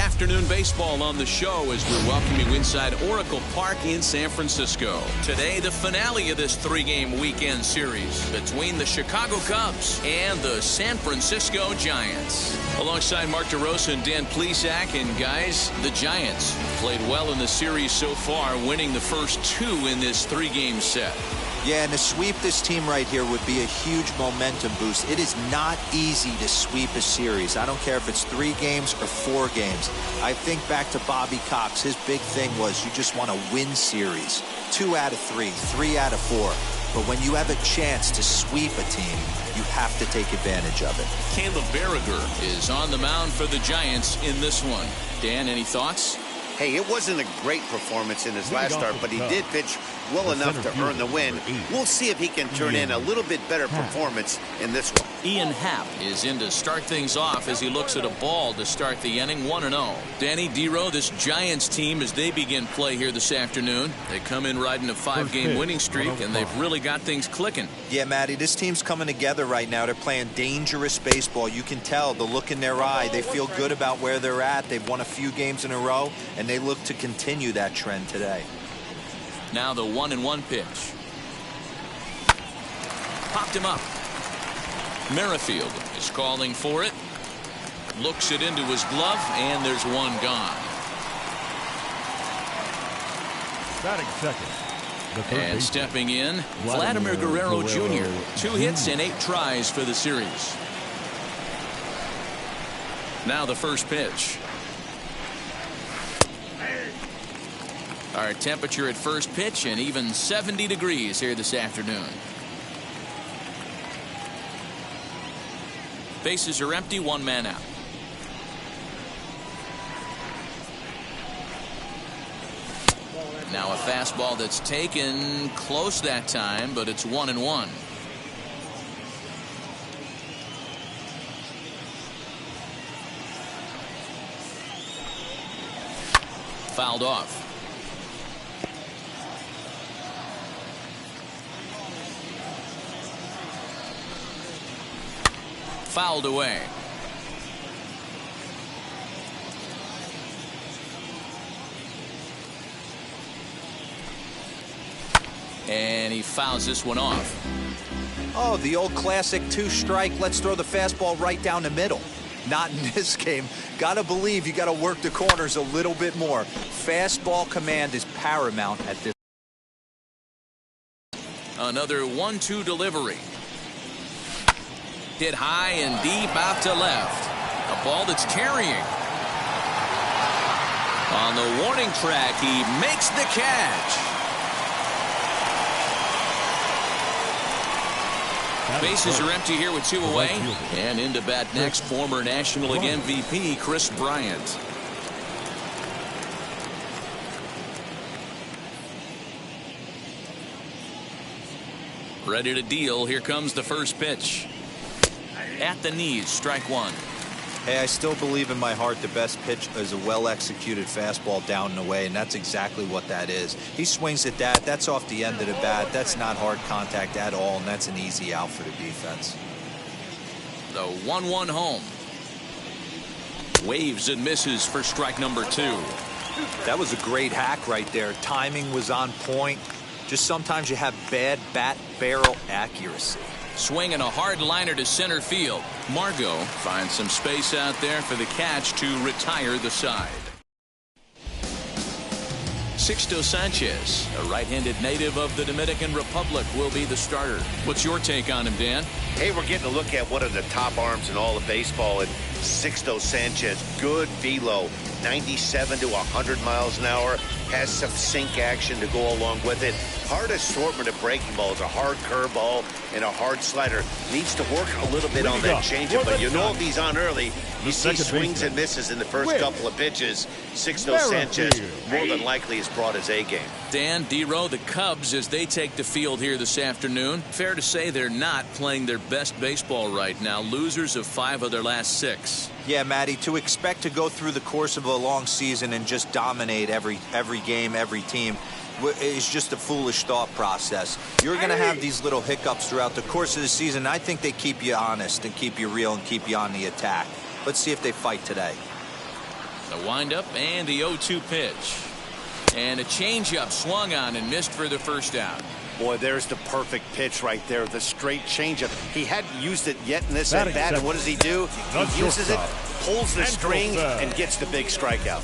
afternoon baseball on the show as we welcome you inside Oracle Park in San Francisco. Today, the finale of this three-game weekend series between the Chicago Cubs and the San Francisco Giants. Alongside Mark DeRosa and Dan Plesac, and guys, the Giants played well in the series so far, winning the first two in this three-game set. Yeah, and to sweep this team right here would be a huge momentum boost. It is not easy to sweep a series. I don't care if it's 3 games or 4 games. I think back to Bobby Cox. His big thing was you just want to win series. 2 out of 3, 3 out of 4. But when you have a chance to sweep a team, you have to take advantage of it. Caleb Berriger is on the mound for the Giants in this one. Dan, any thoughts? Hey, it wasn't a great performance in his last start, but he did pitch well enough to earn the win. We'll see if he can turn in a little bit better performance in this one. Ian Happ is in to start things off as he looks at a ball to start the inning, 1-0. Danny Dero, this Giants team, as they begin play here this afternoon, they come in riding a 5-game winning streak, and they've really got things clicking. Yeah, Matty, this team's coming together right now. They're playing dangerous baseball. You can tell the look in their eye. They feel good about where they're at. They've won a few games in a row, and they look to continue that trend today. Now the 1-1 pitch. Popped him up. Merrifield is calling for it. Looks it into his glove, and there's one gone. Batting second. And stepping in, Vladimir Guerrero Jr. 2 hits and 8 tries for the series. Now the first pitch. Our temperature at first pitch and even 70 degrees here this afternoon. Bases are empty, 1 man out. Now a fastball that's taken close that time, but it's 1-1. Fouled off. Fouled away. And he fouls this one off. Oh, the old classic 2-strike. Let's throw the fastball right down the middle. Not in this game. Gotta believe you gotta work the corners a little bit more. Fastball command is paramount at this. Another 1-2 delivery. Hit high and deep out to left. A ball that's carrying. On the warning track, he makes the catch. Bases are empty here with 2 away. And into bat next, former National League MVP Chris Bryant. Ready to deal. Here comes the first pitch. At the knees, strike 1. Hey, I still believe in my heart the best pitch is a well-executed fastball down and away, and that's exactly what that is. He swings at that. That's off the end of the bat. That's not hard contact at all, and that's an easy out for the defense. The 1-1 home. Waves and misses for strike number 2. That was a great hack right there. Timing was on point. Just sometimes you have bad bat barrel accuracy. Swinging a hard liner to center field. Margot finds some space out there for the catch to retire the side. Sixto Sanchez, a right-handed native of the Dominican Republic, will be the starter. What's your take on him, Dan? Hey, we're getting a look at one of the top arms in all of baseball, and Sixto Sanchez, good velo, 97 to 100 miles an hour, has some sink action to go along with it. Hard assortment of breaking balls, a hard curveball and a hard slider. Needs to work a little bit on that changeup, but you know if he's on early, you see swings and misses in the first couple of pitches. Sixto Sanchez more than likely has brought his A game. Dan, Dero, the Cubs, as they take the field here this afternoon, fair to say they're not playing their best baseball right now. Losers of 5 of their last 6. Yeah, Matty, to expect to go through the course of a long season and just dominate every game, every team, is just a foolish thought process. You're going to have these little hiccups throughout the course of the season. I think they keep you honest and keep you real and keep you on the attack. Let's see if they fight today. The windup and the 0-2 pitch. And a changeup swung on and missed for the first out. Boy, there's the perfect pitch right there. The straight changeup. He hadn't used it yet in this at bat. And what does he do? He uses it, pulls the string, and gets the big strikeout.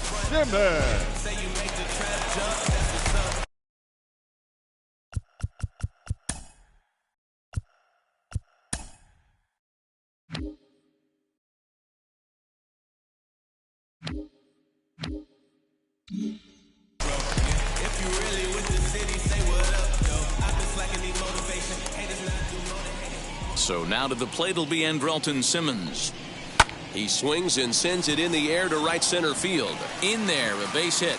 So now to the plate will be Andrelton Simmons. He swings and sends it in the air to right center field. In there, a base hit.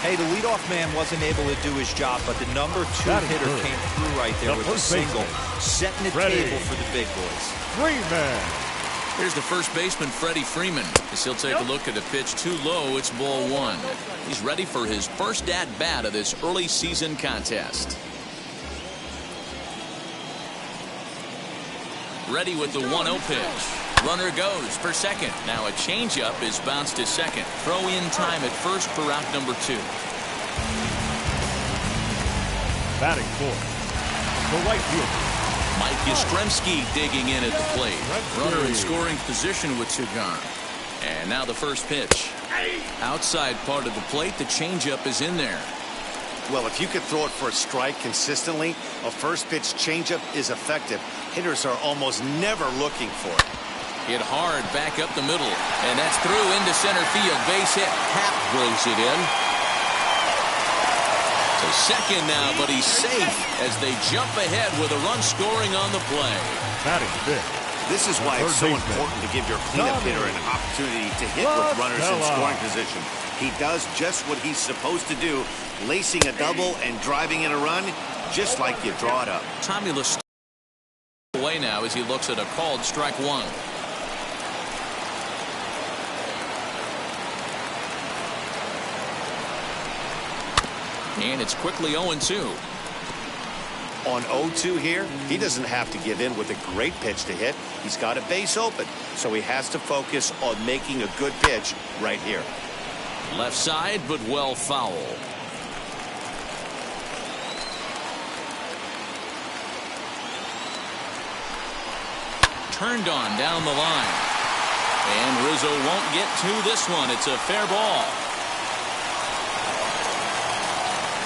Hey, the leadoff man wasn't able to do his job, but the number 2 hitter came through right there with a single, setting the table for the big boys. Freeman. Here's the first baseman, Freddie Freeman, as he'll take a look at a pitch too low. It's ball 1. He's ready for his first at-bat of this early season contest. Ready with the 1-0 pitch. Runner goes for second. Now a changeup is bounced to second. Throw in time at first for route number 2. Batting fourth, the right fielder, Mike Yastrzemski digging in at the plate. Runner in scoring position with 2 gone. And now the first pitch. Outside part of the plate, the changeup is in there. Well, if you could throw it for a strike consistently, a first pitch changeup is effective. Hitters are almost never looking for it. Hit hard back up the middle, and that's through into center field. Base hit. Happ throws it in. To second now, but he's safe as they jump ahead with a run scoring on the play. batting fifth. This is why it's so important to give your cleanup hitter an opportunity to hit with runners in scoring position. He does just what he's supposed to do, lacing a double and driving in a run, just like you draw it up. Tommy List away now as he looks at a called strike 1. And it's quickly 0-2. On 0-2 here, he doesn't have to give in with a great pitch to hit. He's got a base open, so he has to focus on making a good pitch right here. Left side, but well foul. Turned on down the line. And Rizzo won't get to this one. It's a fair ball.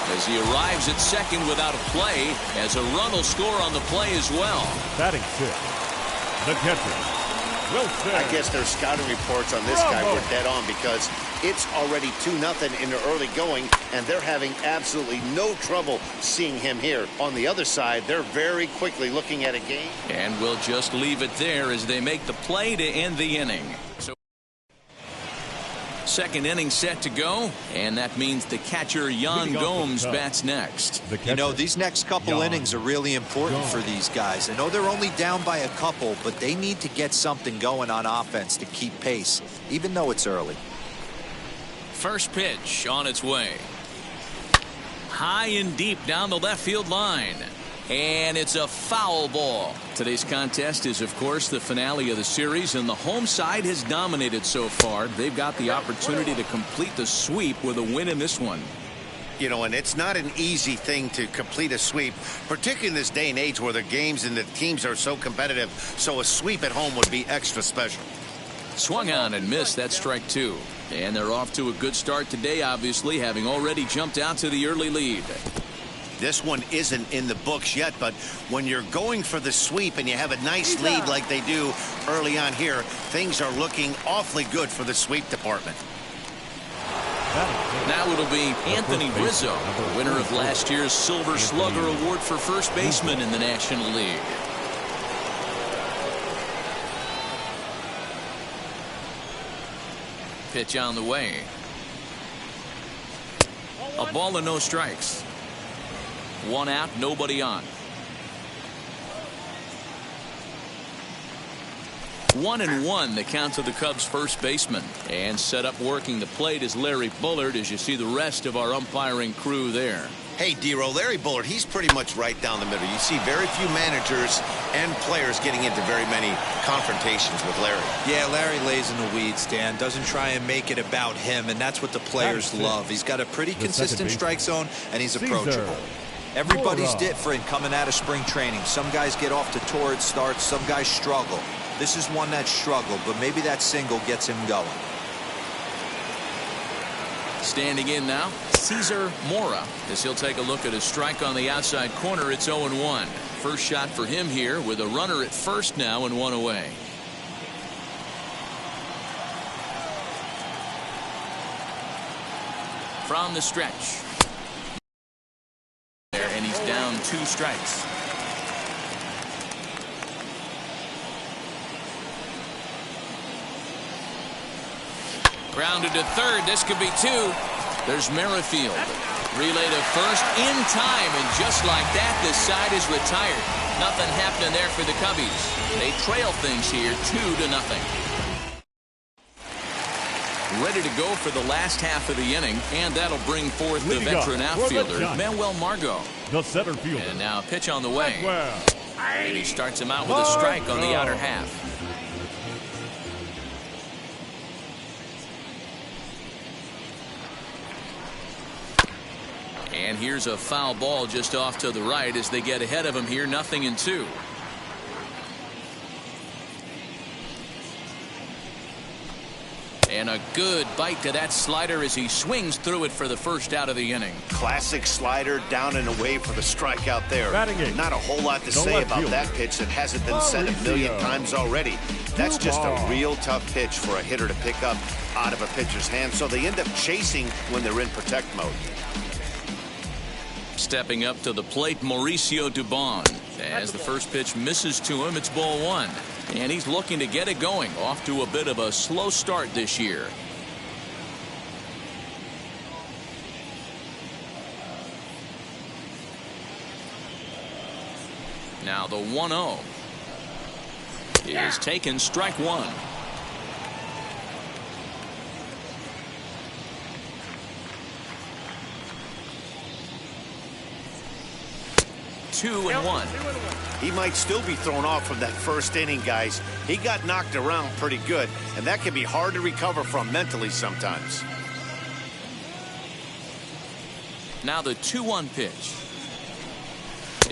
As he arrives at second without a play, as a run will score on the play as well. Batting fifth, the catcher, Wilson. I guess their scouting reports on this guy were dead on because it's already 2-0 in the early going, and they're having absolutely no trouble seeing him here. On the other side, they're very quickly looking at a game. And we'll just leave it there as they make the play to end the inning. So second inning set to go, and that means the catcher Yan Gomes bats next. You know, these next couple innings are really important for these guys. I know they're only down by a couple, but they need to get something going on offense to keep pace, even though it's early. First pitch on its way. High and deep down the left field line. And it's a foul ball. Today's contest is, of course, the finale of the series, and the home side has dominated so far. They've got the opportunity to complete the sweep with a win in this one. You know, and it's not an easy thing to complete a sweep, particularly in this day and age where the games and the teams are so competitive. So a sweep at home would be extra special. Swung on and missed. That's strike 2. And they're off to a good start today, obviously, having already jumped out to the early lead. This one isn't in the books yet, but when you're going for the sweep and you have a nice lead like they do early on here, things are looking awfully good for the sweep department. Now it'll be Anthony Rizzo, winner of last year's Silver Slugger Award for first baseman in the National League. Pitch on the way. A ball and no strikes. 1 out, nobody on. 1-1 the count to the Cubs first baseman. And set up working the plate is Larry Bullard as you see the rest of our umpiring crew there. Hey, D-Roll, Larry Bullard, he's pretty much right down the middle. You see very few managers and players getting into very many confrontations with Larry. Yeah, Larry lays in the weeds, Dan. Doesn't try and make it about him, and that's what the players love. He's got a pretty consistent strike zone, and he's approachable. Everybody's different coming out of spring training. Some guys get off to torrid starts. Some guys struggle. This is one that struggled, but maybe that single gets him going. Standing in now, Cesar Mora, as he'll take a look at a strike on the outside corner. It's 0-1. First shot for him here with a runner at first now and one away. From the stretch. There, and he's down 2 strikes. Grounded to third. This could be 2. There's Merrifield. Relay to first in time, and just like that, this side is retired. Nothing happening there for the Cubbies. They trail things here 2-0. Ready to go for the last half of the inning, and that'll bring forth the veteran outfielder, Manuel Margot. The center fielder. And now a pitch on the way. And he starts him out with a strike on the outer half. And here's a foul ball just off to the right as they get ahead of him here, 0-2. And a good bite to that slider as he swings through it for the first out of the inning. Classic slider down and away for the strikeout there. Not a whole lot to say about that pitch that hasn't been said a million times already. That's just a real tough pitch for a hitter to pick up out of a pitcher's hand, so they end up chasing when they're in protect mode. Stepping up to the plate, Mauricio Dubon. As the first pitch misses to him, it's ball 1. And he's looking to get it going. Off to a bit of a slow start this year. Now the 1-0 is taken, strike 1. Two and 1. He might still be thrown off from that first inning, guys. He got knocked around pretty good, and that can be hard to recover from mentally sometimes. Now the 2-1 pitch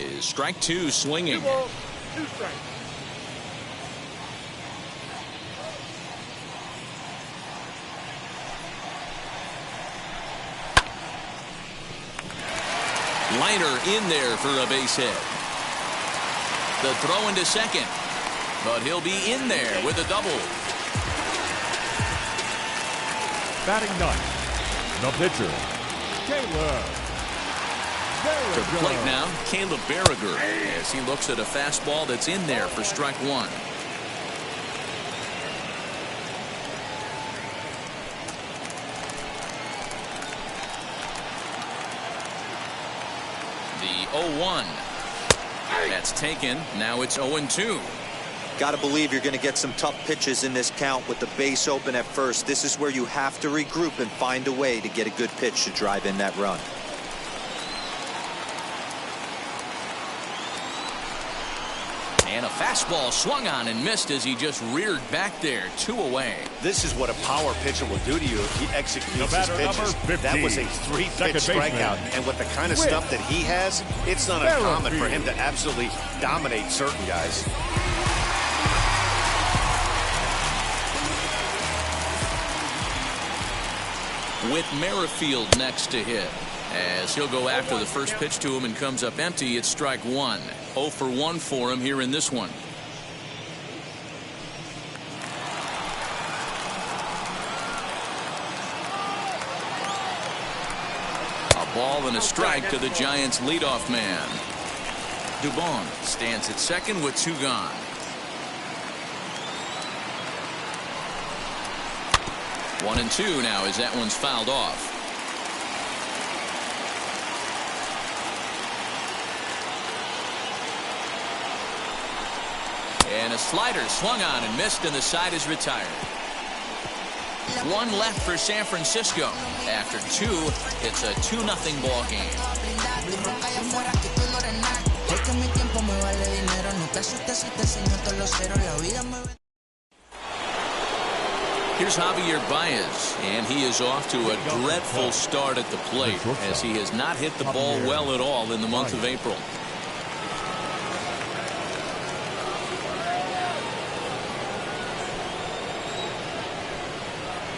is strike 2, swinging. 2 strikes. Liner in there for a base hit. The throw into second, but he'll be in there with a double. Batting 9th, the pitcher, Caleb. To the plate now, Caleb Berriger, as he looks at a fastball that's in there for strike 1. The 0-1. That's taken. Now it's 0-2. Got to believe you're going to get some tough pitches in this count with the base open at first. This is where you have to regroup and find a way to get a good pitch to drive in that run. And a fastball swung on and missed as he just reared back there. 2 away. This is what a power pitcher will do to you if he executes his pitches. That was a 3-pitch strikeout. And with the kind of stuff that he has, it's not uncommon for him to absolutely dominate certain guys. With Merrifield next to hit. As he'll go after the first pitch to him and comes up empty, it's strike 1. 0 for 1 for him here in this one. A ball and a strike to the Giants' leadoff man. Dubon stands at second with 2 gone. One and 2 now as that one's fouled off. And And a slider swung on and missed, and the side is retired. One left for San Francisco. After two, it's a 2-0 ball game. Here's Javier Baez, and he is off to a dreadful start at the plate as he has not hit the ball well at all in the month of April.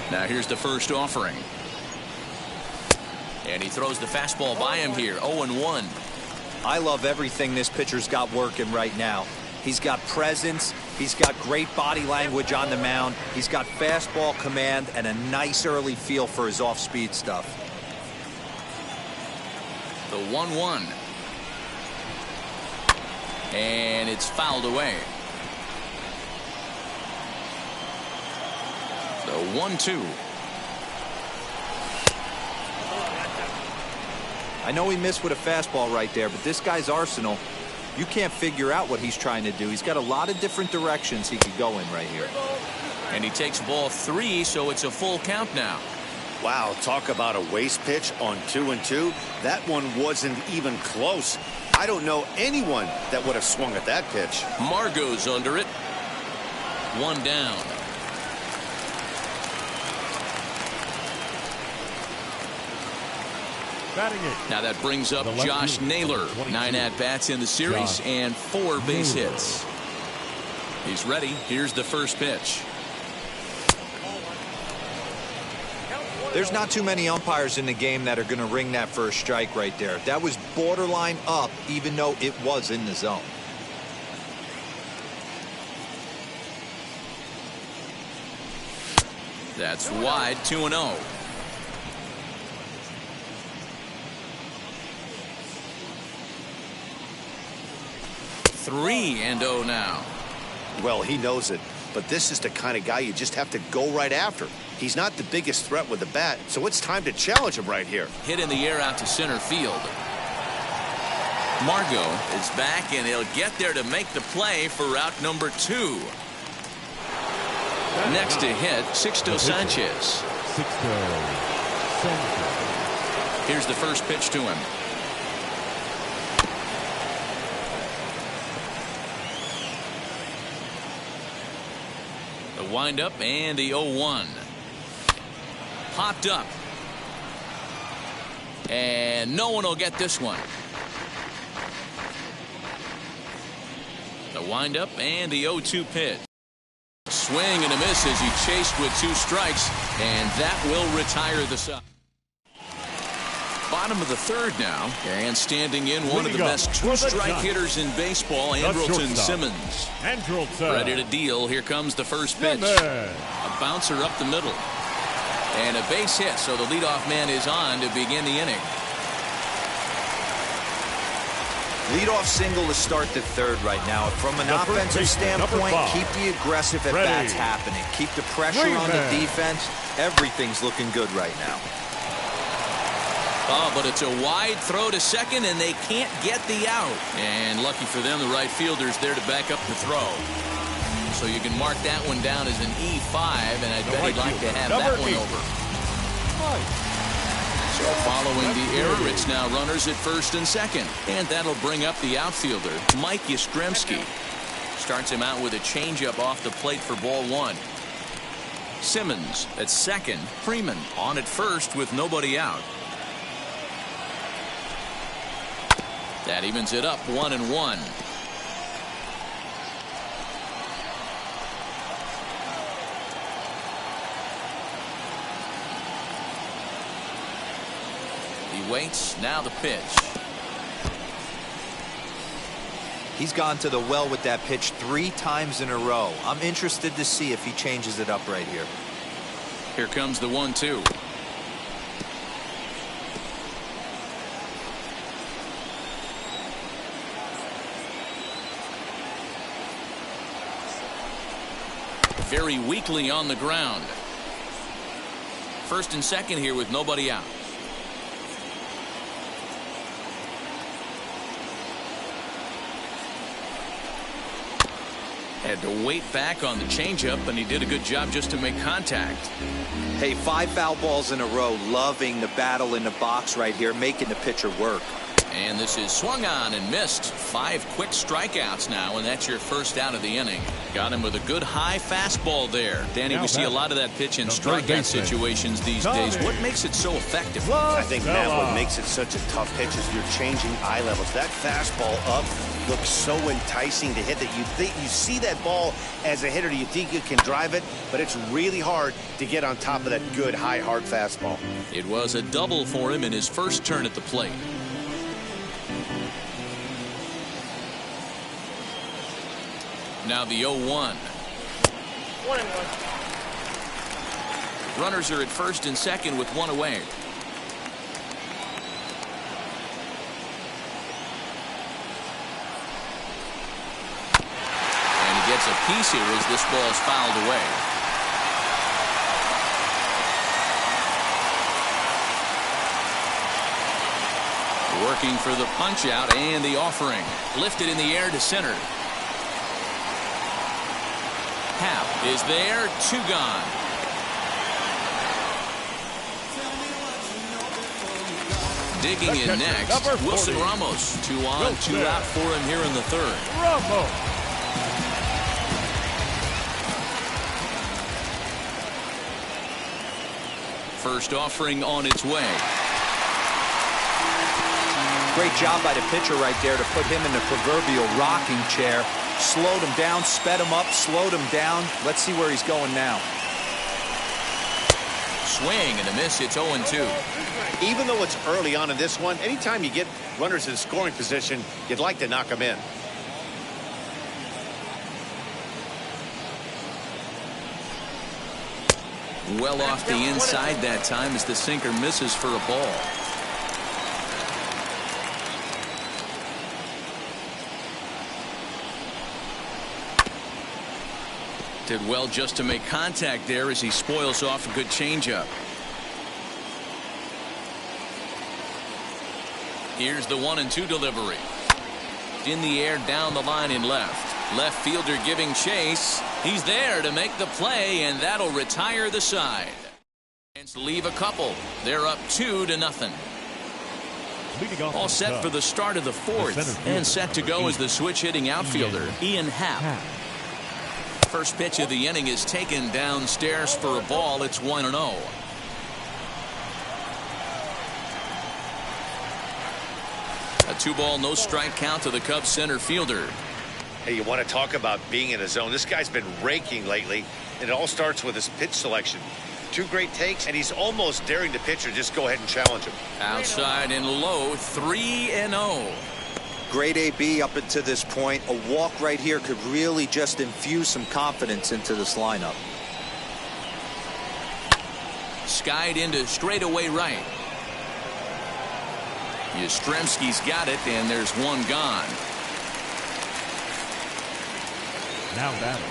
Now here's the first offering. And he throws the fastball by him here, 0-1. I love everything this pitcher's got working right now. He's got presence. He's got great body language on the mound. He's got fastball command and a nice early feel for his off-speed stuff. The 1-1. And it's fouled away. The 1-2. I know he missed with a fastball right there, but this guy's arsenal, you can't figure out what he's trying to do. He's got a lot of different directions he could go in right here. And he takes ball 3, so it's a full count now. Wow, talk about a waste pitch on 2-2. That one wasn't even close. I don't know anyone that would have swung at that pitch. Margot's under it. One down. Now that brings up Josh Naylor. 9 at-bats in the series and 4 base hits. He's ready. Here's the first pitch. There's not too many umpires in the game that are going to ring that first strike right there. That was borderline up, even though it was in the zone. That's wide, 2-0. Three and 0 now. Well, he knows it, but this is the kind of guy you just have to go right after. He's not the biggest threat with the bat, so it's time to challenge him right here. Hit in the air out to center field. Margot is back, and he'll get there to make the play for route number 2. Next to hit, Sixto Sanchez. Here's the first pitch to him. The windup and the 0-1. Popped up. And no one will get this one. The windup and the 0-2 pitch. Swing and a miss as he chased with 2 strikes, and that will retire the side. Bottom of the third now, and standing in one of the best 2-strike hitters in baseball, Andrelton Simmons. Ready to deal. Here comes the first pitch. A bouncer up the middle. And a base hit, so the leadoff man is on to begin the inning. Leadoff single to start the third right now. From an offensive standpoint, keep the aggressive at-bats happening. Keep the pressure on the defense. Everything's looking good right now. Oh, but it's a wide throw to second, and they can't get the out. And lucky for them, the right fielder's there to back up the throw. So you can mark that one down as an E5, and I bet he'd like to have that one over. So following the error, it's now runners at first and second. And that'll bring up the outfielder, Mike Yastrzemski. Starts him out with a changeup off the plate for ball 1. Simmons at second. Freeman on at first with nobody out. That evens it up, 1-1. He waits. Now the pitch. He's gone to the well with that pitch 3 times in a row. I'm interested to see if he changes it up right here. Here comes the 1-2. Very weakly on the ground. First and second here with nobody out. Had to wait back on the changeup, and he did a good job just to make contact. Hey, 5 foul balls in a row. Loving the battle in the box right here, making the pitcher work. And this is swung on and missed. 5 quick strikeouts now, and that's your first out of the inning. Got him with a good high fastball there. Danny, we see a lot of that pitch in strikeout situations these days. What makes it so effective? I think, Matt, what makes it such a tough pitch is you're changing eye levels. That fastball up looks so enticing to hit that you see that ball as a hitter. You think you can drive it, but it's really hard to get on top of that good high hard fastball. It was a double for him in his first turn at the plate. Now the 0-1. 1-1. Runners are at first and second with 1 away. And he gets a piece here as this ball is fouled away. Working for the punch out and the offering. Lifted in the air to center. Happ is there, 2 gone. Digging in next, Wilson Ramos. 2 on, 2 out for him here in the third. Ramos. First offering on its way. Great job by the pitcher right there to put him in the proverbial rocking chair. Slowed him down, sped him up, slowed him down. Let's see where he's going now. Swing and a miss. It's 0-2. Even though it's early on in this one, anytime you get runners in scoring position, you'd like to knock them in. Well off the inside that time as the sinker misses for a ball. Did well just to make contact there as he spoils off a good changeup. Here's the 1-2 delivery. In the air down the line in left. Left fielder giving chase. He's there to make the play, and that'll retire the side. And leave a couple. They're up 2-0. All set for the start of the fourth. And set to go as the switch hitting outfielder, Ian Happ. First pitch of the inning is taken downstairs for a ball. It's 1-0. A 2-ball, no strike count to the Cubs center fielder. Hey, you want to talk about being in a zone? This guy's been raking lately, and it all starts with his pitch selection. 2 great takes, and he's almost daring the pitcher just go ahead and challenge him. Outside and low, 3-0. Great AB up until this point. A walk right here could really just infuse some confidence into this lineup. Skied into straightaway right. Yastrzemski's got it, and there's 1 gone. Now batting,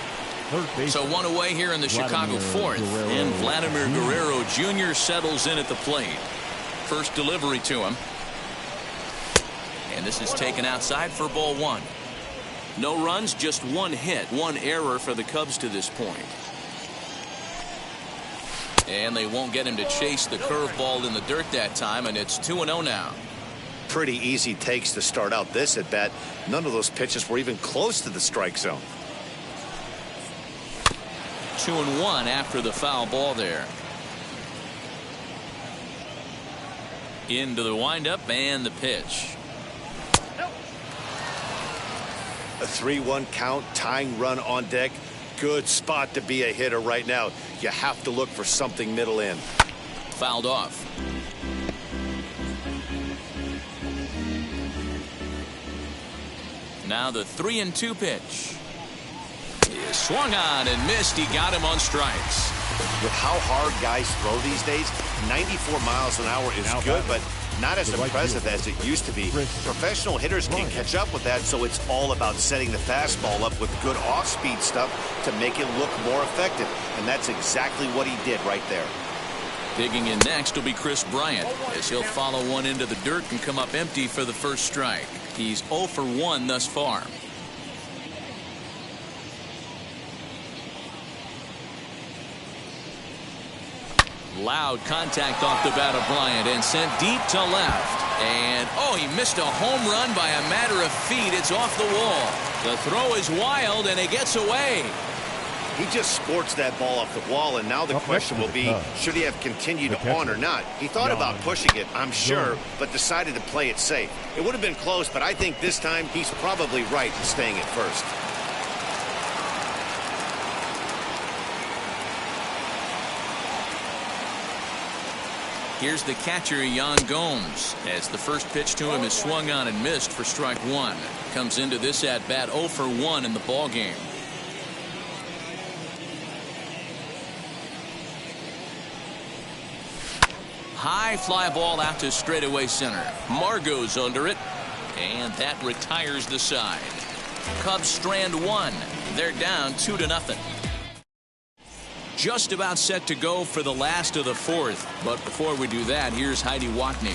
third base. So 1 away here in the Chicago fourth. And Vladimir Guerrero Jr. settles in at the plate. First delivery to him. And this is taken outside for ball 1. No runs, just 1 hit, 1 error for the Cubs to this point. And they won't get him to chase the curveball in the dirt that time, and it's 2-0 now. Pretty easy takes to start out this at bat. None of those pitches were even close to the strike zone. 2-1 after the foul ball there. Into the windup and the pitch. A 3-1 count, tying run on deck. Good spot to be a hitter right now. You have to look for something middle in. Fouled off. Now the 3-2 pitch. He is swung on and missed. He got him on strikes. With how hard guys throw these days, 94 miles an hour is good, but not as impressive as it used to be. Professional hitters can catch up with that, so it's all about setting the fastball up with good off-speed stuff to make it look more effective, and that's exactly what he did right there. Digging in next will be Chris Bryant, as he'll follow one into the dirt and come up empty for the first strike. He's 0 for 1 thus far. Loud contact off the bat of Bryant and sent deep to left. And, oh, he missed a home run by a matter of feet. It's off the wall. The throw is wild, and it gets away. He just sports that ball off the wall, and now the question will be, should he have continued on or not? He thought about pushing it, I'm sure, but decided to play it safe. It would have been close, but I think this time he's probably right in staying at first. Here's the catcher, Yan Gomes, as the first pitch to him is swung on and missed for strike one. Comes into this at bat 0 for 1 in the ball game. High fly ball out to straightaway center. Margot's under it, and that retires the side. Cubs strand one. They're down 2-0. Just about set to go for the last of the fourth. But before we do that, here's Heidi Watney.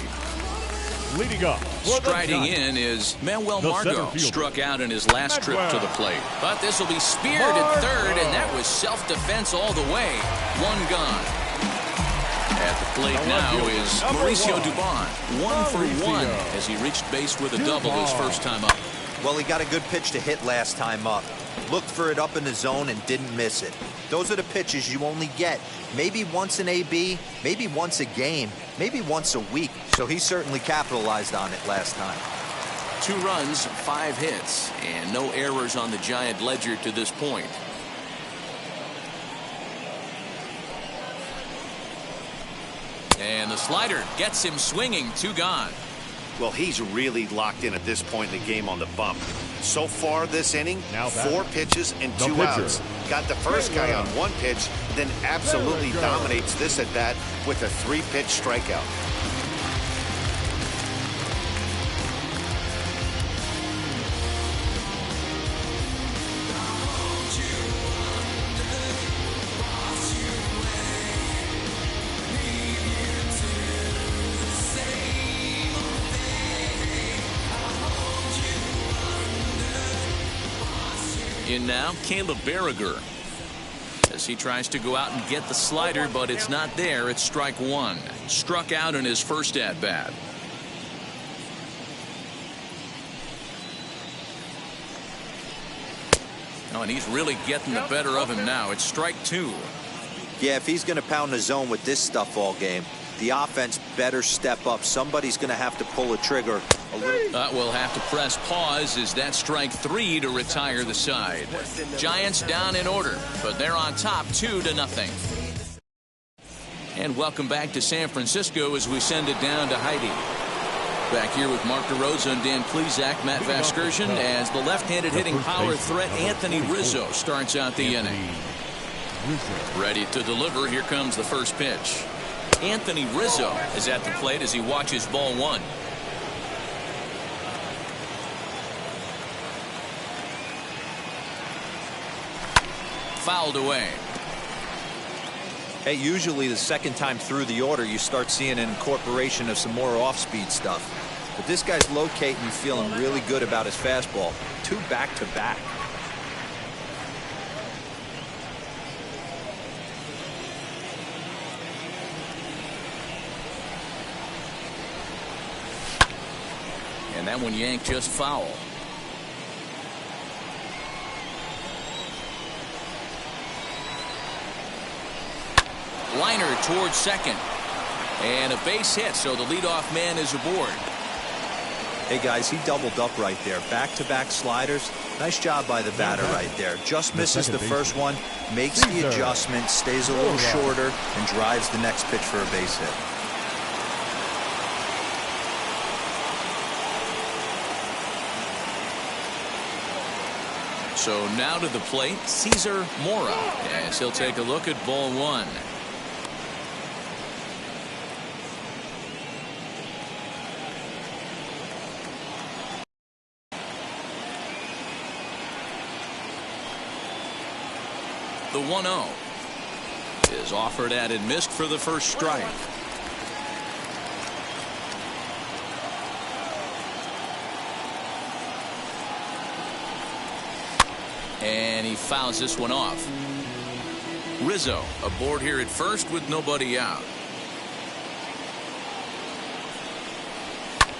Leading up. Striding in is Manuel Margot. Struck out in his last trip to the plate. But this will be speared at third, and that was self-defense all the way. One gone. At the plate now is Mauricio Dubon. 1 for 1 as he reached base with a double his first time up. Well, he got a good pitch to hit last time up. Looked for it up in the zone and didn't miss it. Those are the pitches you only get maybe once in AB, maybe once a game, maybe once a week. So he certainly capitalized on it last time. 2 runs, 5 hits, and no errors on the Giant ledger to this point. And the slider gets him swinging. 2 gone. Well, he's really locked in at this point in the game on the bump. So far this inning, 4 pitches and 2 outs. Got the first guy on 1 pitch, then absolutely dominates this at bat with a 3-pitch strikeout. In now, Caleb Berriger, as he tries to go out and get the slider, but it's not there. It's strike 1. Struck out in his first at-bat. Oh, and he's really getting the better of him now. It's strike 2. Yeah, if he's going to pound the zone with this stuff all game, the offense better step up. Somebody's going to have to pull a trigger a little. We'll have to press pause as that strike 3 to retire the side. Giants down in order, but they're on top 2-0. And welcome back to San Francisco as we send it down to Heidi. Back here with Mark DeRosa and Dan Plesac, Matt Vasgersian, as the left-handed hitting power threat Anthony Rizzo starts out the inning. Ready to deliver. Here comes the first pitch. Anthony Rizzo is at the plate as he watches ball 1. Fouled away. Hey, usually the second time through the order you start seeing an incorporation of some more off-speed stuff. But this guy's locating and feeling really good about his fastball. 2 back-to-back. And that one yanked just foul. Liner towards second. And a base hit, so the leadoff man is aboard. Hey, guys, he doubled up right there. Back-to-back sliders. Nice job by the batter right there. Just misses the first one, makes the adjustment, stays a little shorter, and drives the next pitch for a base hit. So now to the plate, Cesar Mora, as he'll take a look at ball 1. The 1-0 is offered at and missed for the first strike. And he fouls this one off. Rizzo aboard here at first with nobody out.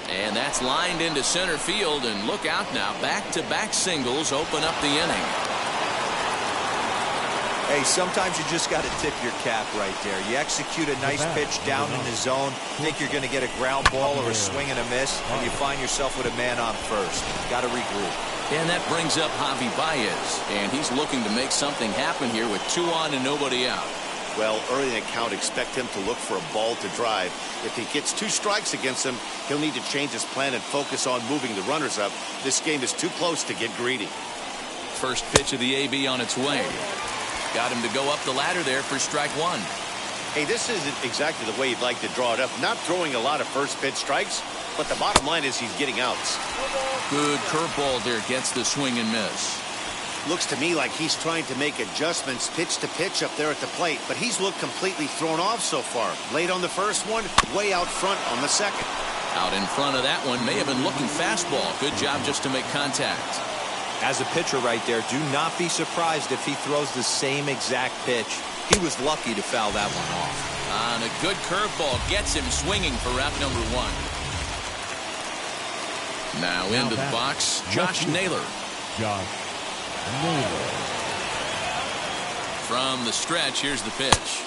And that's lined into center field, and look out now. Back-to-back singles open up the inning. Hey, sometimes you just got to tip your cap right there. You execute a nice pitch down in the zone, think you're going to get a ground ball or a swing and a miss, and you find yourself with a man on first. Got to regroup. And that brings up Javi Baez, and he's looking to make something happen here with 2 on and nobody out. Well, early in the count, expect him to look for a ball to drive. If he gets 2 strikes against him, he'll need to change his plan and focus on moving the runners up. This game is too close to get greedy. First pitch of the AB on its way. Got him to go up the ladder there for strike 1. Hey, this isn't exactly the way you'd like to draw it up. Not throwing a lot of first pitch strikes, but the bottom line is he's getting outs. Good curveball there, gets the swing and miss. Looks to me like he's trying to make adjustments pitch to pitch up there at the plate, but he's looked completely thrown off so far. Late on the first one, way out front on the second. Out in front of that one, may have been looking fastball. Good job just to make contact. As a pitcher right there, do not be surprised if he throws the same exact pitch. He was lucky to foul that one off. And a good curveball gets him swinging for route number 1. Now into the box, Josh Naylor. From the stretch, here's the pitch.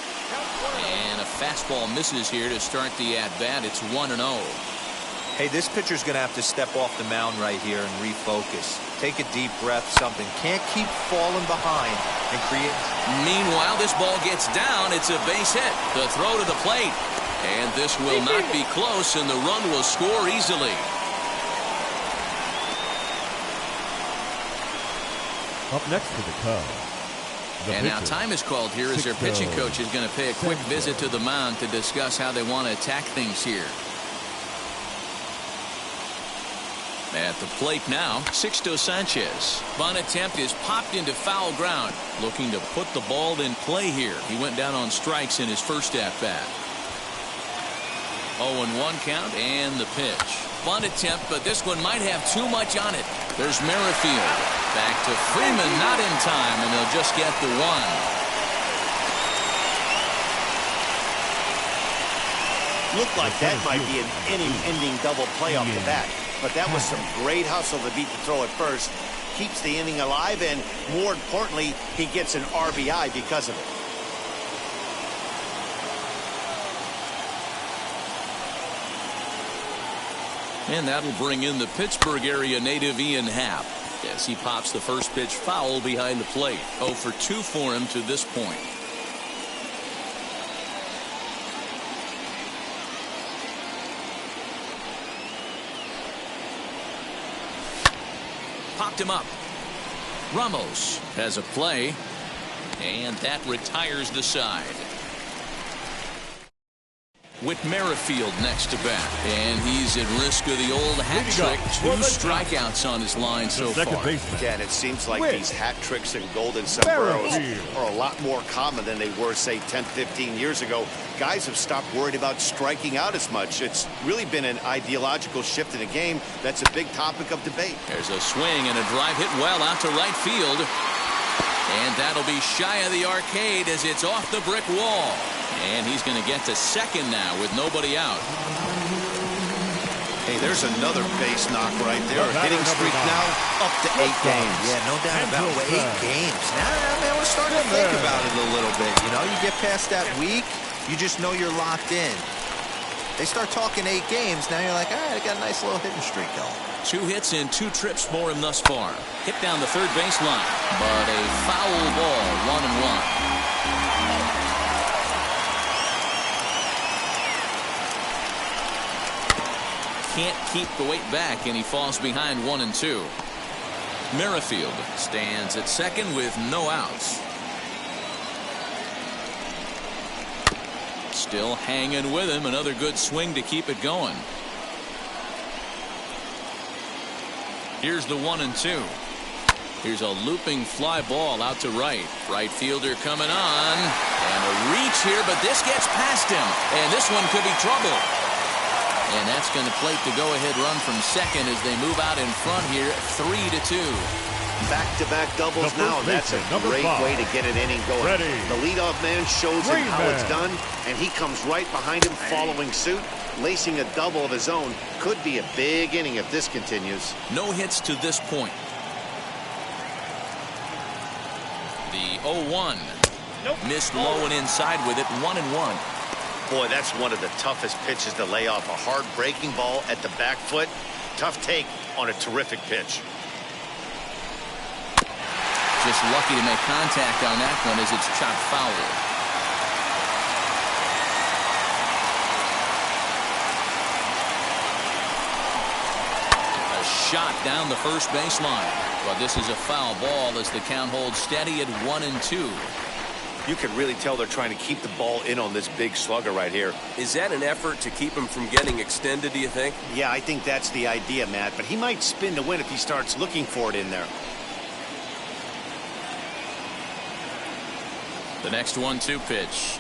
And a fastball misses here to start the at-bat. It's 1-0. Hey, this pitcher's going to have to step off the mound right here and refocus. Take a deep breath, something. Can't keep falling behind and create. Meanwhile, this ball gets down. It's a base hit. The throw to the plate. And this will not be close, and the run will score easily. Up next for the Cubs. And now time is called here as their pitching coach is going to pay a quick visit to the mound to discuss how they want to attack things here. At the plate now, Sixto Sanchez. Bunt attempt is popped into foul ground. Looking to put the ball in play here. He went down on strikes in his first at-bat. 0-1 count and the pitch. Bunt attempt, but this one might have too much on it. There's Merrifield. Back to Freeman, not in time, and they'll just get the 1. Looked like that might be an inning-ending double play off the bat. But that was some great hustle to beat the throw at first. Keeps the inning alive, and more importantly, he gets an RBI because of it. And that'll bring in the Pittsburgh area native Ian Happ as he pops the first pitch foul behind the plate. 0 for 2 for him to this point. Popped him up. Ramos has a play, and that retires the side. With Merrifield next to bat, and he's at risk of the old hat trick. 2 strikeouts on his line so far. Again, it seems like these hat tricks and golden sombreros are a lot more common than they were, say, 10, 15 years ago. Guys have stopped worried about striking out as much. It's really been an ideological shift in the game. That's a big topic of debate. There's a swing and a drive hit well out to right field. And that'll be shy of the arcade as it's off the brick wall. And he's going to get to second now with nobody out. Hey, there's another base knock right there. Hitting streak now up to 8 games. Yeah, no doubt about it. 8 games. Now, man, we're starting to think about it a little bit. You know, you get past that week, you just know you're locked in. They start talking 8 games, now you're like, all right, I got a nice little hitting streak going. 2 hits and 2 trips for him thus far. Hit down the third baseline, but a foul ball, 1-1. Can't keep the weight back, and he falls behind 1-2. Merrifield stands at second with no outs. Still hanging with him. Another good swing to keep it going. Here's the 1-2. Here's a looping fly ball out to right. Right fielder coming on. And a reach here, but this gets past him. And this one could be trouble. And that's going to plate the go-ahead run from second as they move out in front here, 3-2. back-to-back doubles The now, first and that's a baseman, number great 5. way to get an inning going. Ready. The leadoff man shows him how it's done, and he comes right behind him following suit. Lacing a double of his own could be a big inning if this continues. No hits to this point. The 0-1. Missed low and inside with it, 1-1. Boy, that's one of the toughest pitches to lay off. A hard breaking ball at the back foot. Tough take on a terrific pitch. Just lucky to make contact on that one as it's chopped foul. A shot down the first baseline. But this is a foul ball as the count holds steady at 1-2. You can really tell they're trying to keep the ball in on this big slugger right here. Is that an effort to keep him from getting extended, do you think? Yeah, I think that's the idea, Matt. But he might spin to win if he starts looking for it in there. The next 1-2 pitch.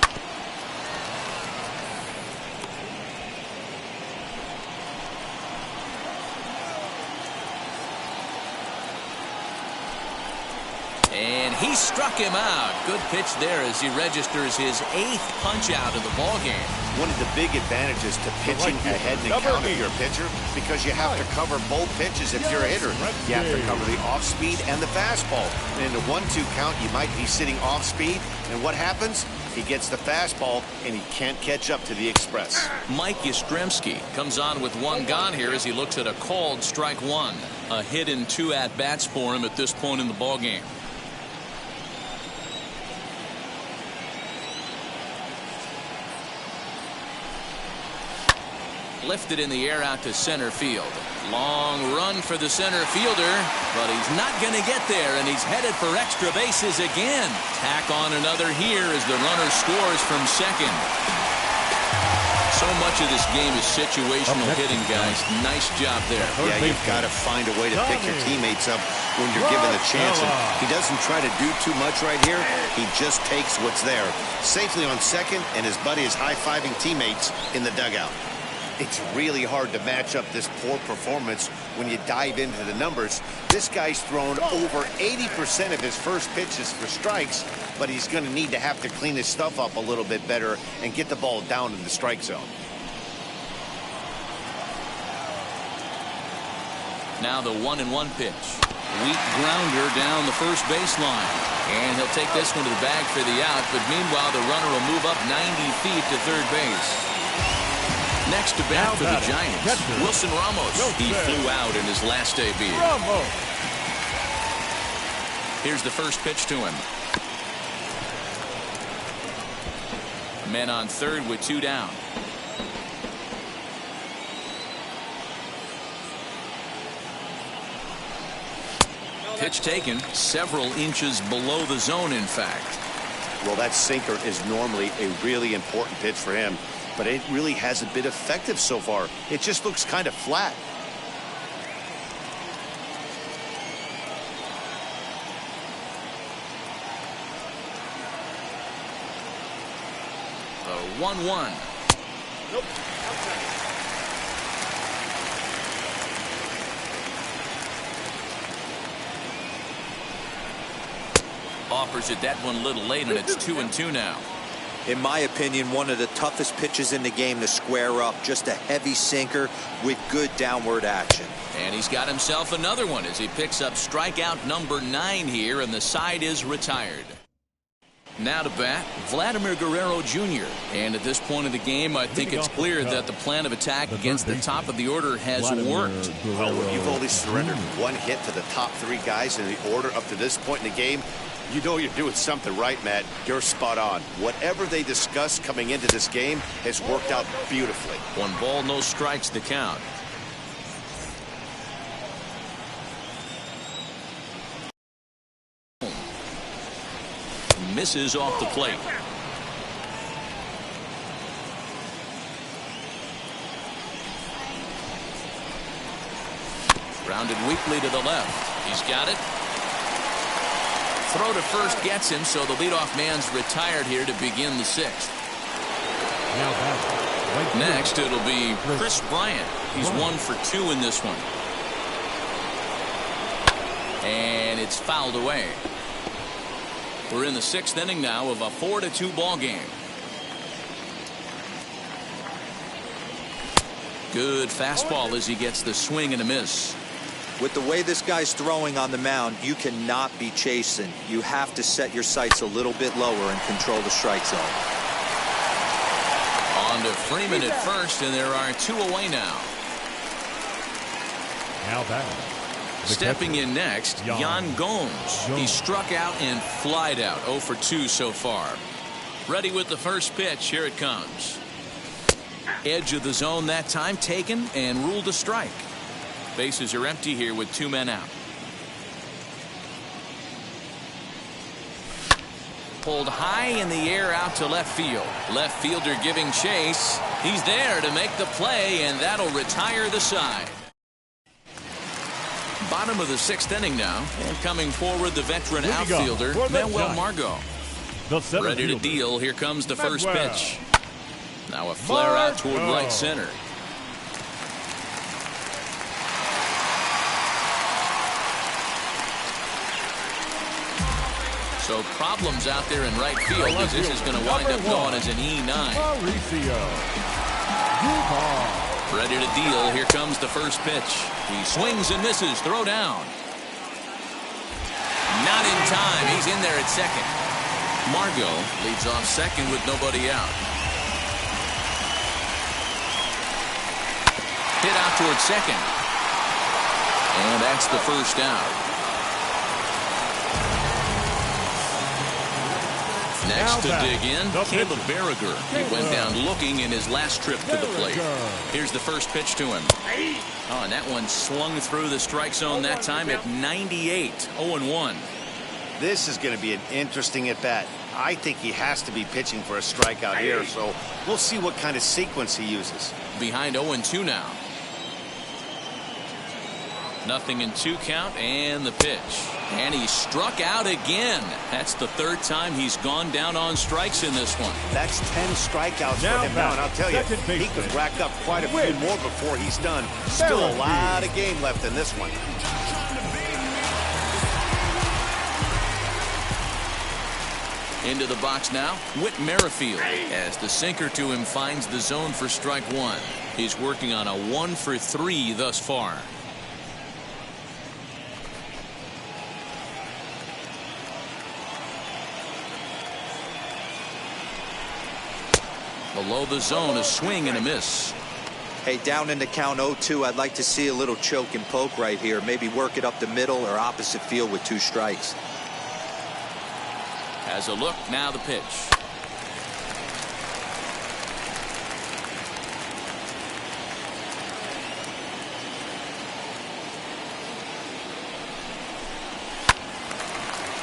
And he struck him out. Good pitch there as he registers his 8th punch out of the ball game. One of the big advantages to pitching ahead in the count if you're a pitcher, because you have to cover both pitches if you're a hitter. You have to cover the off speed and the fastball. And in the 1-2 count, you might be sitting off speed, and what happens? He gets the fastball, and he can't catch up to the express. Mike Yastrzemski comes on with 1 gone here as he looks at a called strike 1. A hit in 2 at-bats for him at this point in the ball game. Lifted in the air out to center field. Long run for the center fielder, but he's not going to get there, and he's headed for extra bases again. Tack on another here as the runner scores from second. So much of this game is situational hitting, guys. Nice job there. Yeah, you've got to find a way to pick your teammates up when you're given a chance. And he doesn't try to do too much right here. He just takes what's there. Safely on second, and his buddy is high-fiving teammates in the dugout. It's really hard to match up this poor performance when you dive into the numbers. This guy's thrown over 80% of his first pitches for strikes, but he's going to need to have to clean his stuff up a little bit better and get the ball down in the strike zone. Now the 1-1 pitch. Weak grounder down the first baseline. And he'll take this one to the bag for the out, but meanwhile the runner will move up 90 feet to third base. Next to bat for the Giants, Wilson Ramos. He flew out in his last debut. Here's the first pitch to him. Men on third with 2 down. Pitch taken several inches below the zone, in fact. Well, that sinker is normally a really important pitch for him, but it really hasn't been effective so far. It just looks kind of flat. The 1-1. Nope. Offers it that one a little late, and it's 2-2 now. In my opinion, one of the toughest pitches in the game to square up. Just a heavy sinker with good downward action. And he's got himself another one as he picks up strikeout number 9 here, and the side is retired. Now to bat, Vladimir Guerrero Jr. And at this point of the game, I think it's clear that the plan of attack against the top of the order has worked. Well, when you've only surrendered 1 hit to the top 3 guys in the order up to this point in the game, you know you're doing something right, Matt. You're spot on. Whatever they discussed coming into this game has worked out beautifully. 1 ball, no strikes the count. Misses off the plate. Rounded weakly to the left. He's got it. Throw to first gets him, so the leadoff man's retired here to begin the 6th. Next, it'll be Chris Bryant. He's 1 for 2 in this one. And it's fouled away. We're in the 6th inning now of a 4-2 ball game. Good fastball as he gets the swing and a miss. With the way this guy's throwing on the mound, you cannot be chasing. You have to set your sights a little bit lower and control the strike zone. On to Freeman at first, and there are 2 away now. Now back. Stepping in next, Yan Gomes. He struck out and flied out. 0 for 2 so far. Ready with the first pitch. Here it comes. Edge of the zone that time taken and ruled a strike. Bases are empty here with 2 men out. Pulled high in the air out to left field. Left fielder giving chase. He's there to make the play, and that'll retire the side. Bottom of the 6th inning now, and coming forward the veteran outfielder Manuel Margot. Ready to deal. Here comes the first pitch. Now a flare out toward right center. So problems out there in right field as this is going to wind up going as an E9. Ready to deal. Here comes the first pitch. He swings and misses. Throw down. Not in time. He's in there at second. Margot leads off second with nobody out. Hit out towards second. And that's the first out. Next to dig in, Caleb Berriger. He went down looking in his last trip to the plate. Here's the first pitch to him. Oh, and that one swung through the strike zone that time at 98. 0-1. This is going to be an interesting at-bat. I think he has to be pitching for a strikeout here, so we'll see what kind of sequence he uses. Behind 0-2 now. Nothing in 2 count, and the pitch. And he struck out again. That's the 3rd time he's gone down on strikes in this one. That's 10 strikeouts for him now, and I'll tell you, he could rack up quite a few more before he's done. Still a lot of game left in this one. Into the box now, Whit Merrifield, as the sinker to him finds the zone for strike 1. He's working on a 1 for 3 thus far. Below the zone, a swing and a miss. Hey, down in the count 0-2, I'd like to see a little choke and poke right here. Maybe work it up the middle or opposite field with 2 strikes. Has a look, now the pitch.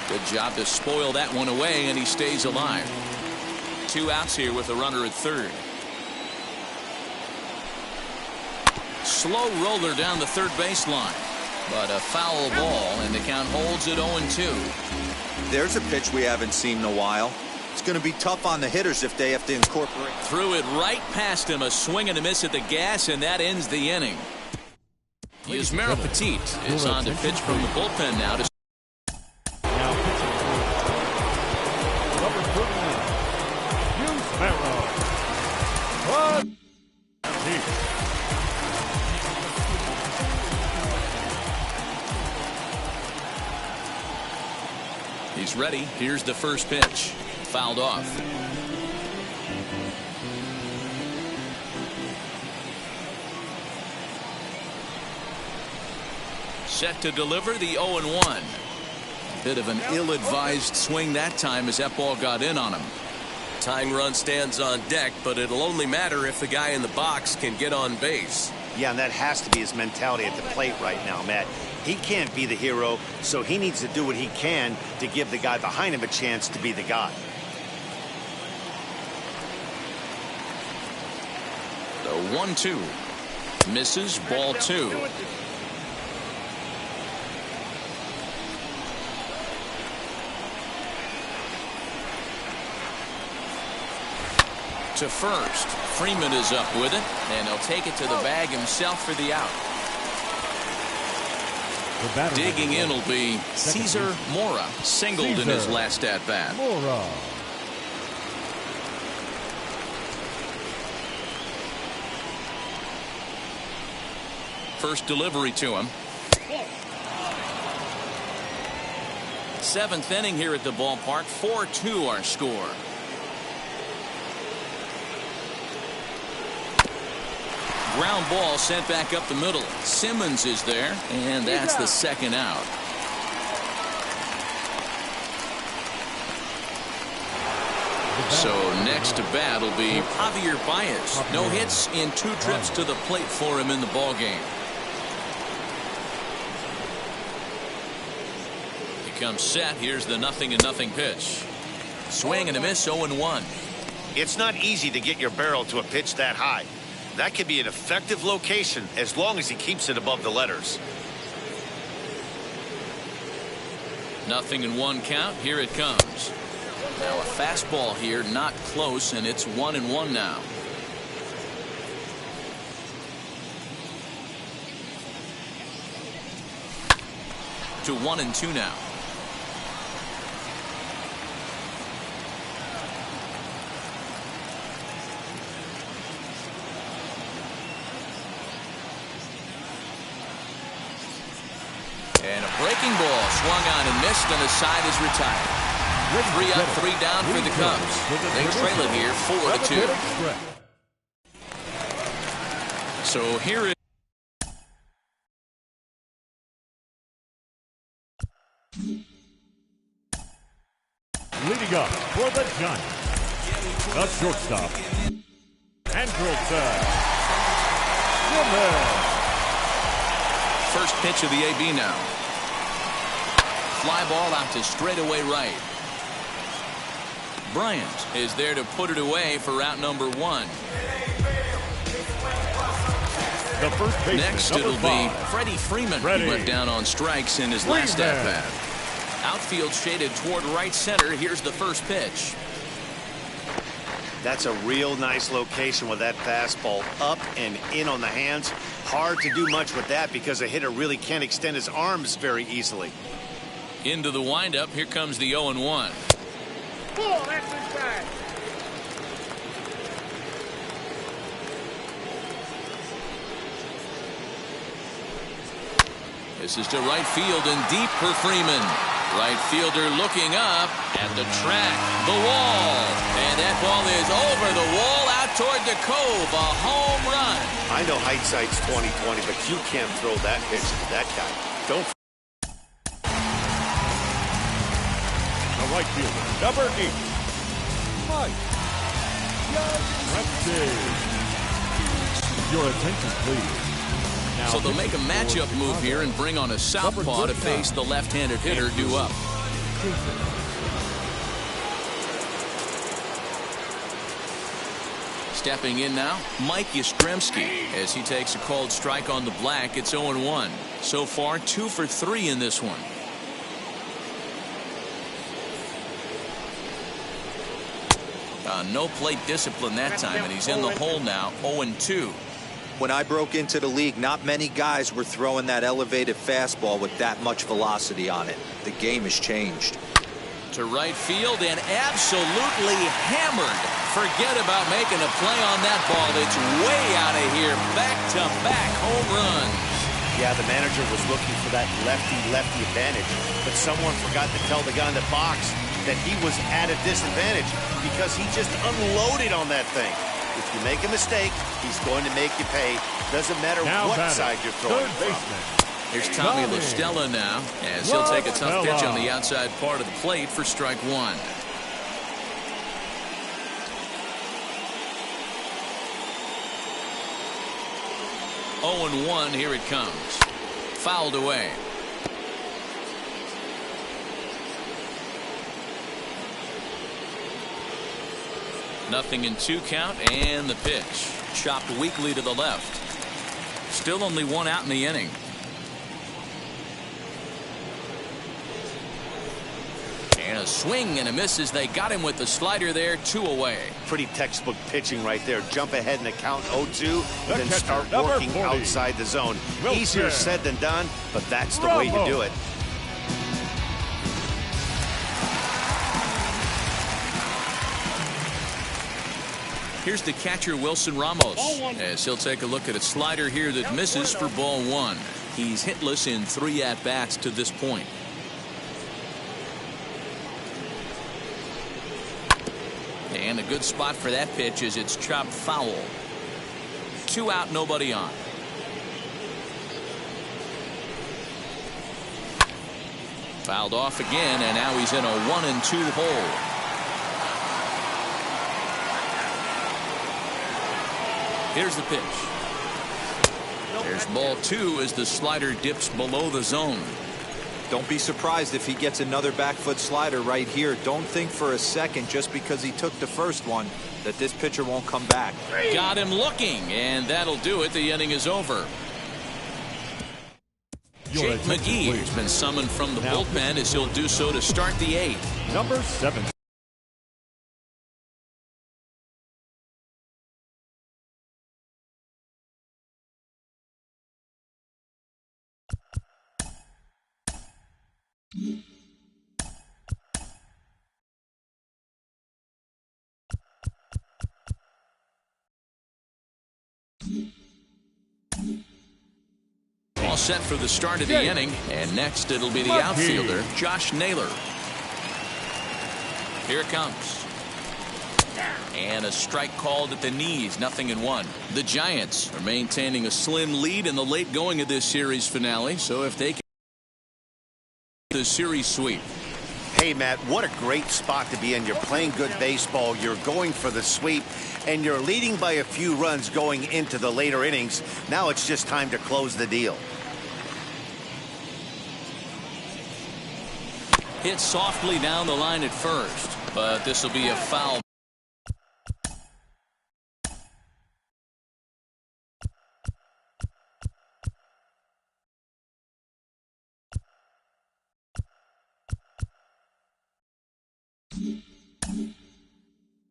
Good job to spoil that one away, and he stays alive. 2 outs here with a runner at third. Slow roller down the third baseline, but a foul ball, and the count holds at 0-2. There's a pitch we haven't seen in a while. It's going to be tough on the hitters if they have to incorporate. Threw it right past him, a swing and a miss at the gas, and that ends the inning. Yusmeiro Petit is on to pitch from the bullpen now. He's ready. Here's the first pitch. Fouled off. Set to deliver the 0-1. Bit of an ill-advised swing that time as that ball got in on him. Tying run stands on deck, but it'll only matter if the guy in the box can get on base. Yeah, and that has to be his mentality at the plate right now, Matt. He can't be the hero, so he needs to do what he can to give the guy behind him a chance to be the guy. The 1-2. Misses, ball 2. To first. Freeman is up with it, and he'll take it to the bag himself for the out. Digging in will be Cesar Mora, singled in his last at-bat. Mora. First delivery to him. Seventh inning here at the ballpark. 4-2 our score. Ground ball sent back up the middle. Simmons is there, and that's the second out. So next to bat will be Javier Baez. No hits in 2 trips to the plate for him in the ball game. He comes set. Here's the 0-0 pitch. Swing and a miss. 0-1. It's not easy to get your barrel to a pitch that high. That could be an effective location as long as he keeps it above the letters. 0-1 count. Here it comes. Now a fastball here, not close, and it's 1-1 now. To 1-2 now. And a breaking ball swung on and missed, and the side is retired. 3 up, 3 down for the Cubs. They trail it here 4-2. So here is leading up for the Giants, the shortstop, Andrelton. first pitch of the AB now. Fly ball out to straightaway right. Bryant is there to put it away for out number 1. Next it'll be Freddie Freeman, who went down on strikes in his last at-bat. Outfield shaded toward right center. Here's the first pitch. That's a real nice location with that fastball up and in on the hands. Hard to do much with that because a hitter really can't extend his arms very easily. Into the windup. Here comes the 0-1. This is to right field and deep for Freeman. Right fielder looking up at the track, the wall, and that ball is over the wall out toward the cove. A home run. I know hindsight's 20/20, but you can't throw that pitch to that guy. Don't. The right fielder, number 8, Mike. Your attention, please. So they'll make a matchup move here and bring on a southpaw to face the left-handed hitter due up. Stepping in now, Mike Yastrzemski as he takes a called strike on the black. It's 0-1. So far 2 for 3 in this one. No plate discipline that time, and he's in the hole now. 0-2. When I broke into the league, not many guys were throwing that elevated fastball with that much velocity on it. The game has changed. To right field and absolutely hammered. Forget about making a play on that ball. It's way out of here. Back-to-back home runs. Yeah, the manager was looking for that lefty-lefty advantage, but someone forgot to tell the guy in the box that he was at a disadvantage because he just unloaded on that thing. If you make a mistake, he's going to make you pay. Doesn't matter what side you're throwing from. Here's Tommy La Stella now, as he'll take a tough pitch on the outside part of the plate for strike 1. Oh and 1, here it comes. Fouled away. Nothing in 2 count, and the pitch. Chopped weakly to the left. Still only 1 out in the inning. a swing and a miss as they got him with the slider there, 2 away. Pretty textbook pitching right there. Jump ahead in the count 0-2, then catcher, start number working 40. outside the zone. Wilson. Easier said than done, but that's the way you do it. Here's the catcher, Wilson Ramos, as he'll take a look at a slider here that misses for ball 1. He's hitless in 3 at-bats to this point. And a good spot for that pitch as it's chopped foul. 2 out, nobody on. Fouled off again, and now he's in a 1-2 hole. Here's the pitch. There's ball 2 as the slider dips below the zone. Don't be surprised if he gets another back foot slider right here. Don't think for a second, just because he took the first one, that this pitcher won't come back. Got him looking, and that'll do it. The inning is over. Jake McGee has been summoned from the bullpen as he'll do so to start the 8th. Number 7. All set for the start of the inning, and next it'll be the outfielder, Josh Naylor. Here it comes. And a strike called at the knees, 0-1. The Giants are maintaining a slim lead in the late going of this series finale, so if they can the series sweep. Hey, Matt, what a great spot to be in. You're playing good baseball. You're going for the sweep, and you're leading by a few runs going into the later innings. Now it's just time to close the deal. Hit softly down the line at first, but this will be a foul.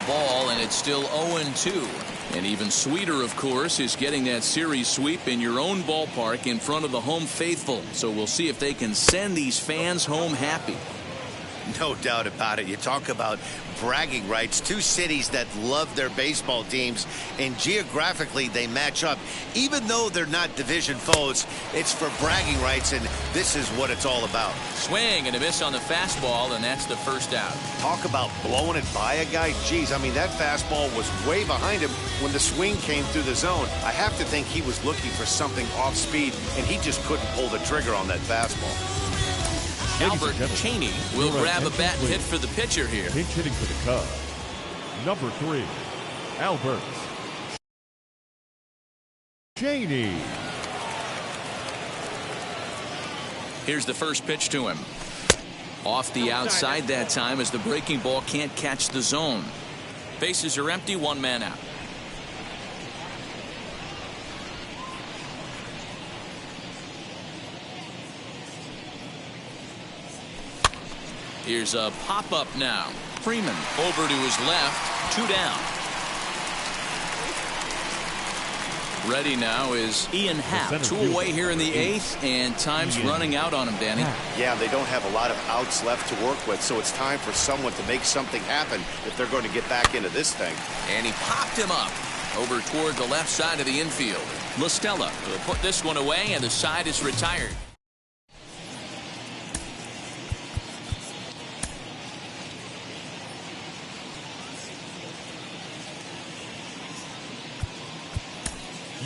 Ball, and it's still 0-2. And even sweeter, of course, is getting that series sweep in your own ballpark in front of the home faithful. So we'll see if they can send these fans home happy. No doubt about it. You talk about bragging rights. 2 cities that love their baseball teams, and geographically they match up. Even though they're not division foes, it's for bragging rights, and this is what it's all about. Swing and a miss on the fastball, and that's the first out. Talk about blowing it by a guy. Geez, I mean, that fastball was way behind him when the swing came through the zone. I have to think he was looking for something off speed, and he just couldn't pull the trigger on that fastball. Albert Cheney will grab a bat and hit for the pitcher here. Pinch hitting for the Cubs. Number 3, Albert Cheney. Here's the first pitch to him. Off the outside that time as the breaking ball can't catch the zone. Bases are empty, 1 man out. Here's a pop-up now. Freeman over to his left, 2 down. Ready now is Ian Happ. 2 away here in the 8th, and time's running out on him, Danny. Yeah, they don't have a lot of outs left to work with, so it's time for someone to make something happen if they're going to get back into this thing. And he popped him up over toward the left side of the infield. LaStella will put this one away, and the side is retired.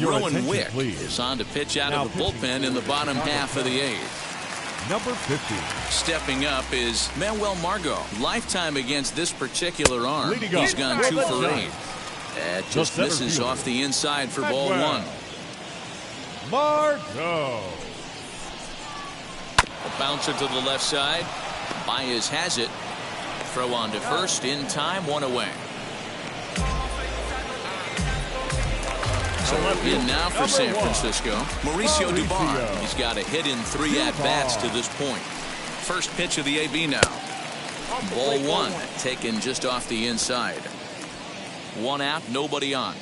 Rowan Wick is on to pitch out of the bullpen in the bottom half of the 8th. Number 50. Stepping up is Manuel Margot. Lifetime against this particular arm. He's gone 2 for 8. That just misses off the inside for ball 1. Margot. A bouncer to the left side. Baez has it. Throw on to first in time, 1 away. So in now for San Francisco, Mauricio Dubon. He's got a hit in 3 at-bats to this point. First pitch of the AB now. Ball one, taken just off the inside. 1 out, nobody on.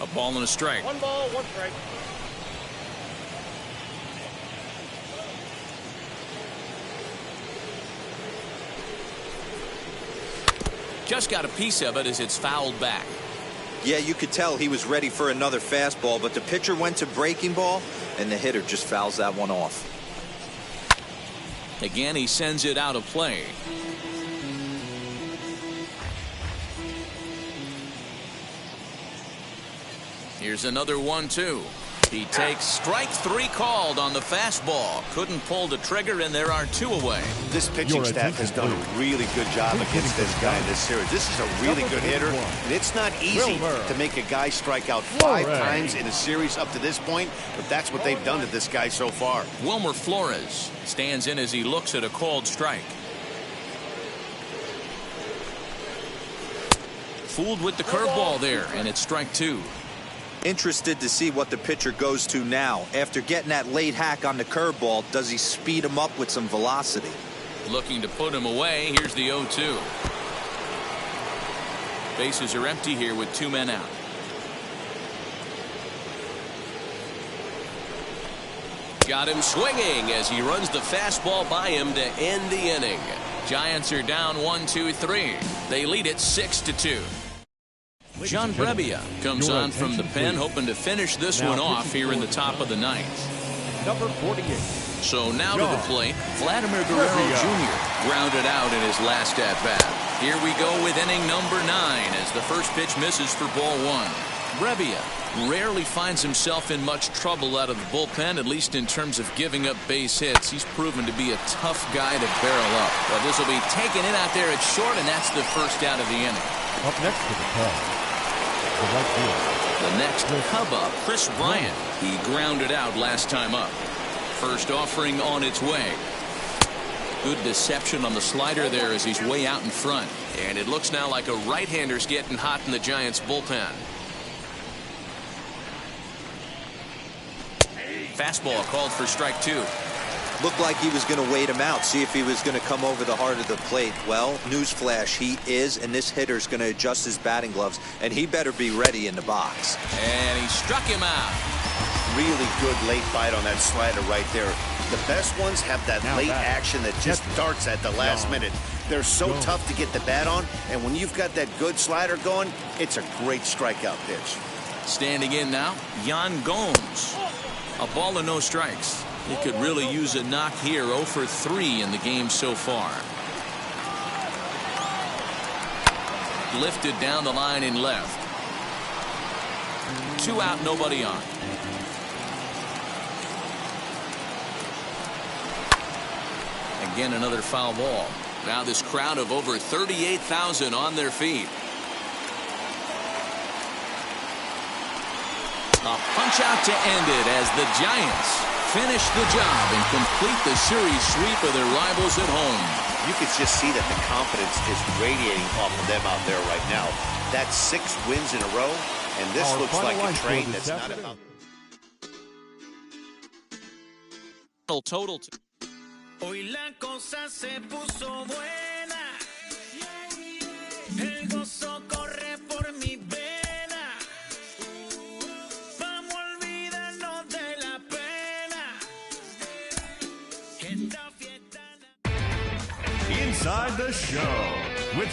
A ball and a strike. 1 ball, 1 strike. Just got a piece of it as it's fouled back. Yeah, you could tell he was ready for another fastball, but the pitcher went to breaking ball, and the hitter just fouls that one off. Again, he sends it out of play. Here's another 1-2. He takes strike 3 called on the fastball. Couldn't pull the trigger, and there are 2 away. This pitching staff has done a really good job against this guy in this series. This is a really good hitter, and it's not easy to make a guy strike out 5 times in a series up to this point, but that's what they've done to this guy so far. Wilmer Flores stands in as he looks at a called strike. Fooled with the curveball there, and it's strike 2. Interested to see what the pitcher goes to now. After getting that late hack on the curveball, does he speed him up with some velocity? Looking to put him away. Here's the 0-2. Bases are empty here with 2 men out. Got him swinging as he runs the fastball by him to end the inning. Giants are down 1-2-3. They lead it 6-2. John Brebbia comes on from the pen, hoping to finish this one off here in the top of the 9th. Number 48. So now to the plate, Vladimir Guerrero Jr. grounded out in his last at-bat. Here we go with inning number 9 as the first pitch misses for ball 1. Brebbia rarely finds himself in much trouble out of the bullpen, at least in terms of giving up base hits. He's proven to be a tough guy to barrel up. But this will be taken in out there at short, and that's the first out of the inning. Up next to the call. The next Cub up, Chris Bryant. He grounded out last time up. First offering on its way. Good deception on the slider there as he's way out in front. And it looks now like a right-hander's getting hot in the Giants bullpen. Fastball called for strike 2. Looked like he was going to wait him out, see if he was going to come over the heart of the plate. Well, newsflash, he is, and this hitter's going to adjust his batting gloves, and he better be ready in the box. And he struck him out. Really good late bite on that slider right there. The best ones have that late action that just darts at the last minute. They're so tough to get the bat on, and when you've got that good slider going, it's a great strikeout pitch. Standing in now, Yan Gomes. A ball and no strikes. He could really use a knock here. 0 for 3 in the game so far. Lifted down the line in left. 2 out, nobody on. Again, another foul ball. Now this crowd of over 38,000 on their feet. A punch out to end it as the Giants finish the job and complete the series sweep of their rivals at home. You can just see that the confidence is radiating off of them out there right now. That's 6 wins in a row, and this looks like a train that's not about. Total. Hoy la cosa se puso buena. El gozo corre por mi vena. Vamos a olvidarnos de la pena. Esta fiesta. Inside the show with